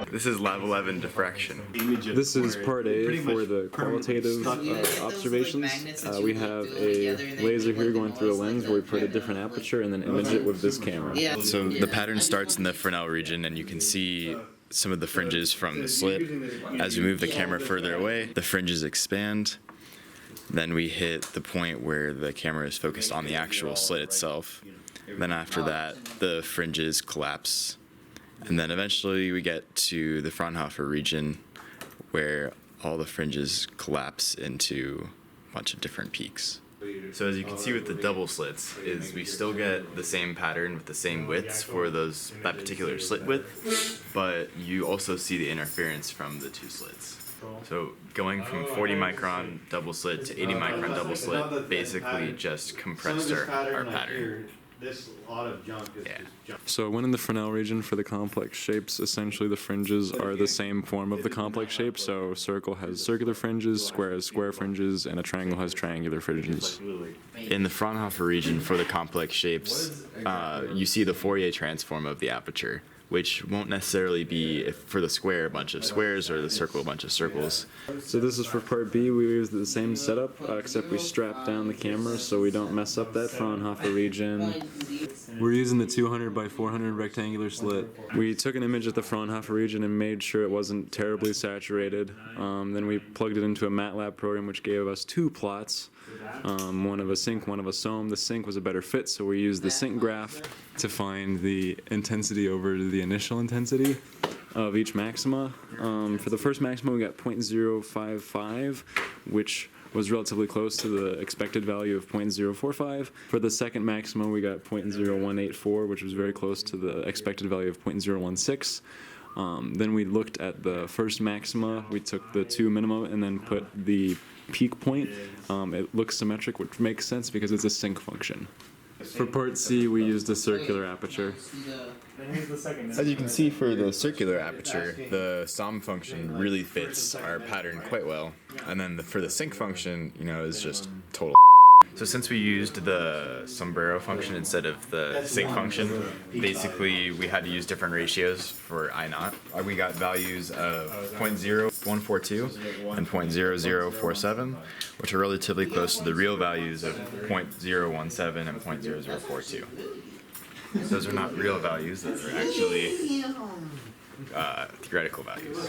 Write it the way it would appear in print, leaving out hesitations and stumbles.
This is Lab 11 diffraction. This is part A for the qualitative observations. We have a laser here going through a lens where we put a different aperture and then image it with this camera. So the pattern starts in the Fresnel region, and you can see some of the fringes from the slit. As we move the camera further away, the fringes expand. Then we hit the point where the camera is focused on the actual slit itself. Then after that, the fringes collapse. And then eventually we get to the Fraunhofer region where all the fringes collapse into a bunch of different peaks. So as you can see with the double slits, is we still get the same pattern with the same widths for that particular slit width, but you also see the interference from the two slits. So going from 40 micron double slit to 80 micron double slit basically just compressed our pattern. This lot of junk is just junk. So when in the Fresnel region for the complex shapes, essentially the fringes are the same form of the complex shape. So circle has circular fringes, square has square fringes, and a triangle has triangular fringes. In the Fraunhofer region for the complex shapes, you see the Fourier transform of the aperture, which won't necessarily be, for the square, a bunch of squares, or the circle, a bunch of circles. So this is for part B. We use the same setup, except we strap down the camera so we don't mess up that Fraunhofer region. We're using the 200 by 400 rectangular slit. We took an image at the Fraunhofer region and made sure it wasn't terribly saturated. Then we plugged it into a MATLAB program which gave us two plots. One of a sync, one of a SOM. The sync was a better fit, so we used the sync graph to find the intensity over the initial intensity of each maxima. For the first maxima, we got 0.055, which was relatively close to the expected value of 0.045. For the second maxima, we got 0.0184, which was very close to the expected value of 0.016. Then we looked at the first maxima, we took the two minima and then put the peak point. It looks symmetric, which makes sense because it's a sync function. For part C, we used a circular aperture. As you can see for the circular aperture, the SOM function really fits our pattern quite well. And then for the sync function, is just total. So since we used the sombrero function instead of the sync function, basically we had to use different ratios for I0. We got values of 0.0142 and 0.0047, which are relatively close to the real values of 0.017 and 0.0042. Those are not real values, those are actually theoretical values.